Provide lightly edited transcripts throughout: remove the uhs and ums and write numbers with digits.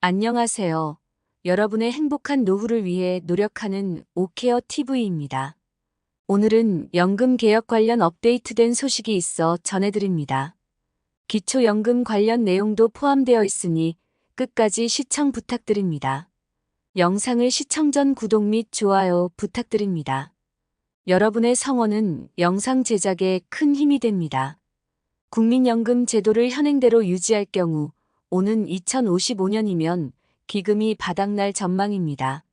안녕하세요. 여러분의 행복한 노후를 위해 노력하는 오케어 TV입니다. 오늘은 연금 개혁 관련 업데이트된 소식이 있어 전해드립니다. 기초연금 관련 내용도 포함되어 있으니 끝까지 시청 부탁드립니다. 영상을 시청 전 구독 및 좋아요 부탁드립니다. 여러분의 성원은 영상 제작에 큰 힘이 됩니다. 국민연금 제도를 현행대로 유지할 경우 오는 2055년이면 기금이 바닥날 전망입니다.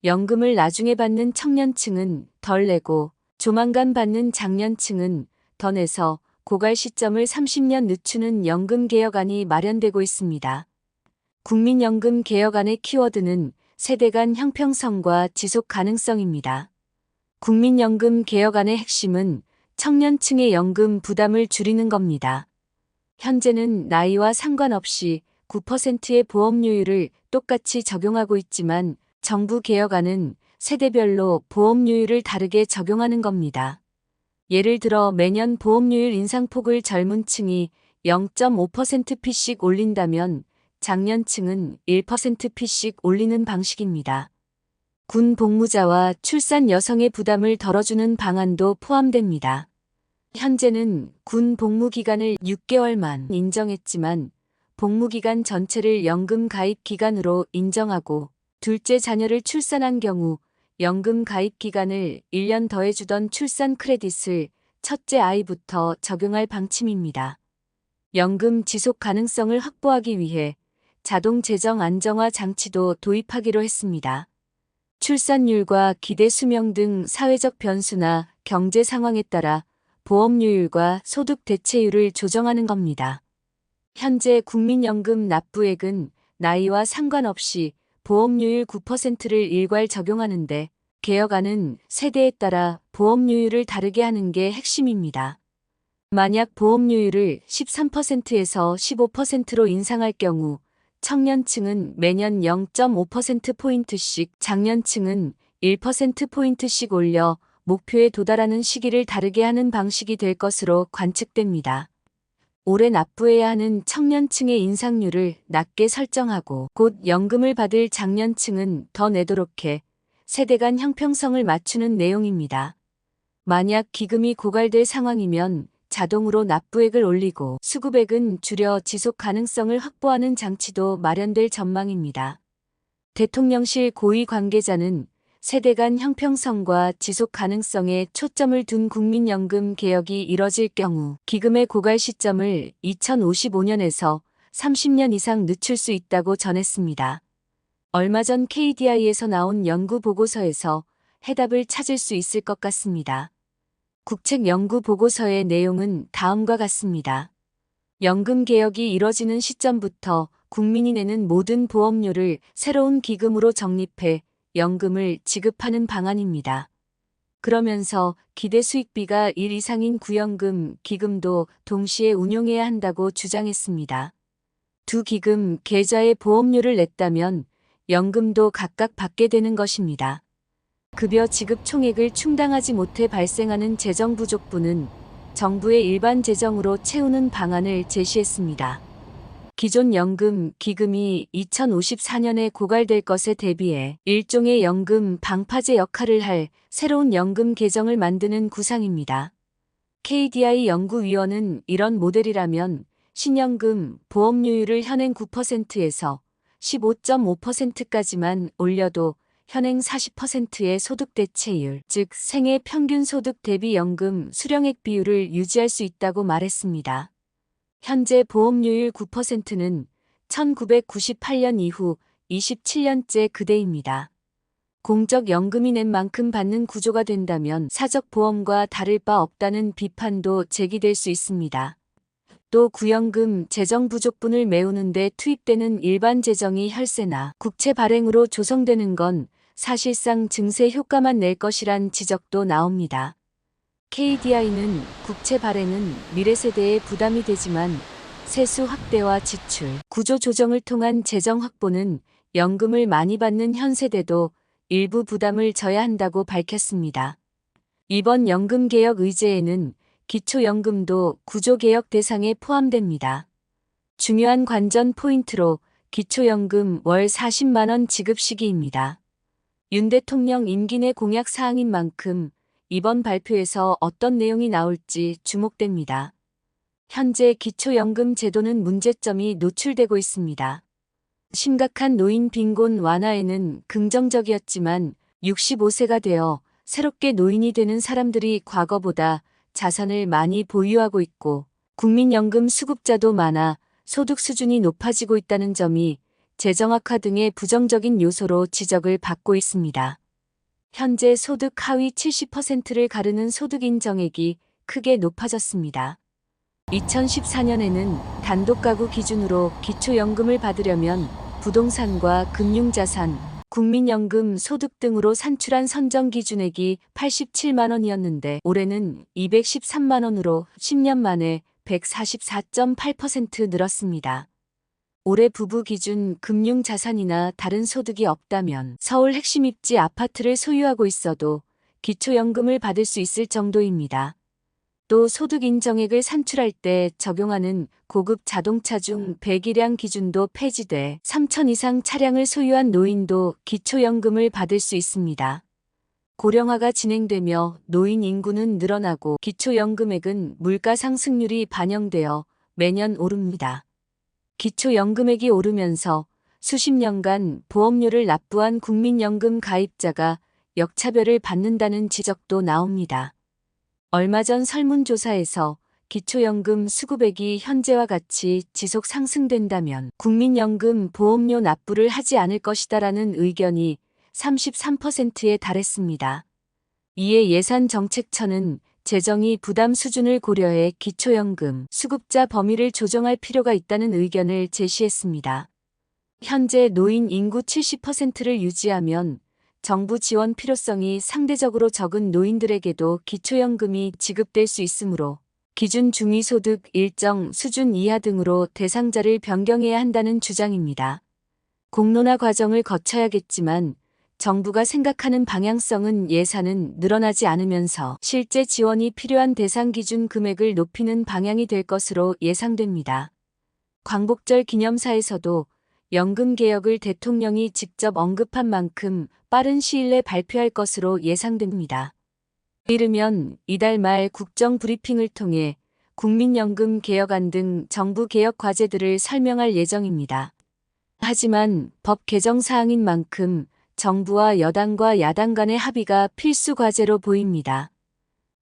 연금을 나중에 받는 청년층은 덜 내고 조만간 받는 장년층은 더 내서 고갈 시점을 30년 늦추는 연금 개혁안이 마련되고 있습니다. 국민연금 개혁안의 키워드는 세대 간 형평성과 지속 가능성입니다. 국민연금 개혁안의 핵심은 청년층의 연금 부담을 줄이는 겁니다. 현재는 나이와 상관없이 9%의 보험료율을 똑같이 적용하고 있지만 정부 개혁안은 세대별로 보험료율을 다르게 적용하는 겁니다. 예를 들어 매년 보험료율 인상폭을 젊은 층이 0.5%p씩 올린다면 장년층은 1%p씩 올리는 방식입니다. 군 복무자와 출산 여성의 부담을 덜어주는 방안도 포함됩니다. 현재는 군 복무기간을 6개월만 인정했지만 복무기간 전체를 연금 가입 기간으로 인정하고 둘째 자녀를 출산한 경우 연금 가입 기간을 1년 더해주던 출산 크레딧을 첫째 아이부터 적용할 방침입니다. 연금 지속 가능성을 확보하기 위해 자동 재정 안정화 장치도 도입하기로 했습니다. 출산율과 기대 수명 등 사회적 변수나 경제 상황에 따라 보험료율과 소득 대체율을 조정하는 겁니다. 현재 국민연금 납부액은 나이와 상관없이 보험료율 9%를 일괄 적용하는데 개혁안은 세대에 따라 보험료율을 다르게 하는 게 핵심입니다. 만약 보험료율을 13%에서 15%로 인상할 경우 청년층은 매년 0.5%포인트씩, 장년층은 1%포인트씩 올려 목표에 도달하는 시기를 다르게 하는 방식이 될 것으로 관측됩니다. 올해 납부해야 하는 청년층의 인상률을 낮게 설정하고 곧 연금을 받을 장년층은 더 내도록 해 세대 간 형평성을 맞추는 내용입니다. 만약 기금이 고갈될 상황이면 자동으로 납부액을 올리고 수급액은 줄여 지속 가능성을 확보하는 장치도 마련될 전망입니다. 대통령실 고위 관계자는 세대 간 형평성과 지속 가능성에 초점을 둔 국민연금 개혁이 이뤄질 경우 기금의 고갈 시점을 2055년에서 30년 이상 늦출 수 있다고 전했습니다. 얼마 전 KDI에서 나온 연구 보고서에서 해답을 찾을 수 있을 것 같습니다. 국책 연구 보고서의 내용은 다음과 같습니다. 연금 개혁이 이뤄지는 시점부터 국민이 내는 모든 보험료를 새로운 기금으로 적립해 연금을 지급하는 방안입니다. 그러면서 기대 수익비가 1 이상인 구연금, 기금도 동시에 운용해야 한다고 주장했습니다. 두 기금 계좌에 보험료를 냈다면 연금도 각각 받게 되는 것입니다. 급여 지급 총액을 충당하지 못해 발생하는 재정 부족분은 정부의 일반 재정으로 채우는 방안을 제시했습니다. 기존 연금, 기금이 2054년에 고갈될 것에 대비해 일종의 연금 방파제 역할을 할 새로운 연금 계정을 만드는 구상입니다. KDI 연구위원은 이런 모델이라면 신연금 보험료율을 현행 9%에서 15.5%까지만 올려도 현행 40%의 소득 대체율, 즉 생애 평균 소득 대비 연금 수령액 비율을 유지할 수 있다고 말했습니다. 현재 보험료율 9%는 1998년 이후 27년째 그대입니다. 공적연금이 낸 만큼 받는 구조가 된다면 사적보험과 다를 바 없다는 비판도 제기될 수 있습니다. 또 구연금 재정 부족분을 메우는 데 투입되는 일반 재정이 혈세나 국채 발행으로 조성되는 건 사실상 증세 효과만 낼 것이란 지적도 나옵니다. KDI는 국채 발행은 미래 세대에 부담이 되지만 세수 확대와 지출, 구조 조정을 통한 재정 확보는 연금을 많이 받는 현 세대도 일부 부담을 져야 한다고 밝혔습니다. 이번 연금개혁 의제에는 기초연금도 구조개혁 대상에 포함됩니다. 중요한 관전 포인트로 기초연금 월 40만 원 지급 시기입니다. 윤 대통령 임기 내 공약 사항인 만큼 이번 발표에서 어떤 내용이 나올지 주목됩니다. 현재 기초연금 제도는 문제점이 노출되고 있습니다. 심각한 노인 빈곤 완화에는 긍정적이었지만 65세가 되어 새롭게 노인이 되는 사람들이 과거보다 자산을 많이 보유하고 있고 국민연금 수급자도 많아 소득 수준이 높아지고 있다는 점이 재정 악화 등의 부정적인 요소로 지적을 받고 있습니다. 현재 소득 하위 70%를 가르는 소득 인정액이 크게 높아졌습니다. 2014년에는 단독가구 기준으로 기초연금을 받으려면 부동산과 금융자산, 국민연금 소득 등으로 산출한 선정 기준액이 87만 원이었는데 올해는 213만 원으로 10년 만에 144.8% 늘었습니다. 올해 부부 기준 금융자산이나 다른 소득이 없다면 서울 핵심 입지 아파트를 소유하고 있어도 기초연금을 받을 수 있을 정도입니다. 또 소득 인정액을 산출할 때 적용하는 고급 자동차 중 배기량 기준도 폐지돼 3천 이상 차량을 소유한 노인도 기초연금을 받을 수 있습니다. 고령화가 진행되며 노인 인구는 늘어나고 기초연금액은 물가 상승률이 반영되어 매년 오릅니다. 기초연금액이 오르면서 수십 년간 보험료를 납부한 국민연금 가입자가 역차별을 받는다는 지적도 나옵니다. 얼마 전 설문조사에서 기초연금 수급액이 현재와 같이 지속 상승된다면 국민연금 보험료 납부를 하지 않을 것이다라는 의견이 33%에 달했습니다. 이에 예산정책처는 재정이 부담 수준을 고려해 기초연금 수급자 범위를 조정할 필요가 있다는 의견을 제시했습니다. 현재 노인 인구 70%를 유지하면 정부 지원 필요성이 상대적으로 적은 노인들에게도 기초연금이 지급될 수 있으므로 기준 중위소득 일정 수준 이하 등으로 대상자를 변경해야 한다는 주장입니다. 공론화 과정을 거쳐야겠지만 정부가 생각하는 방향성은 예산은 늘어나지 않으면서 실제 지원이 필요한 대상 기준 금액을 높이는 방향이 될 것으로 예상됩니다. 광복절 기념사에서도 연금 개혁을 대통령이 직접 언급한 만큼 빠른 시일 내 발표할 것으로 예상됩니다. 이르면 이달 말 국정 브리핑을 통해 국민연금 개혁안 등 정부 개혁 과제들을 설명할 예정입니다. 하지만 법 개정 사항인 만큼 정부와 여당과 야당 간의 합의가 필수 과제로 보입니다.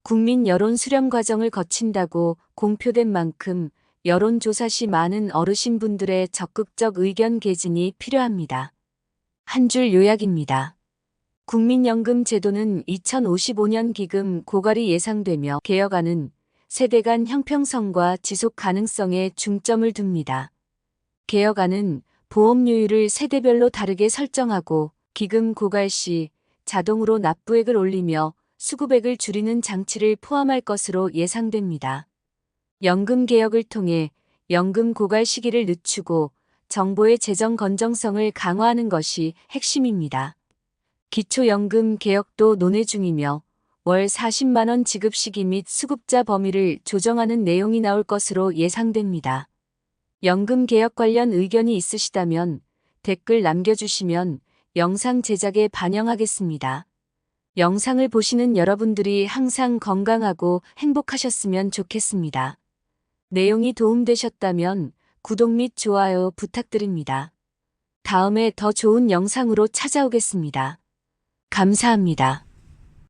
국민 여론 수렴 과정을 거친다고 공표된 만큼 여론조사 시 많은 어르신분들의 적극적 의견 개진이 필요합니다. 한 줄 요약입니다. 국민연금 제도는 2055년 기금 고갈이 예상되며 개혁안은 세대 간 형평성과 지속 가능성에 중점을 둡니다. 개혁안은 보험료율을 세대별로 다르게 설정하고 기금 고갈 시 자동으로 납부액을 올리며 수급액을 줄이는 장치를 포함할 것으로 예상됩니다. 연금 개혁을 통해 연금 고갈 시기를 늦추고 정부의 재정 건정성을 강화하는 것이 핵심입니다. 기초연금 개혁도 논의 중이며 월 40만 원 지급 시기 및 수급자 범위를 조정하는 내용이 나올 것으로 예상됩니다. 연금 개혁 관련 의견이 있으시다면 댓글 남겨주시면 영상 제작에 반영하겠습니다. 영상을 보시는 여러분들이 항상 건강하고 행복하셨으면 좋겠습니다. 내용이 도움되셨다면 구독 및 좋아요 부탁드립니다. 다음에 더 좋은 영상으로 찾아오겠습니다. 감사합니다.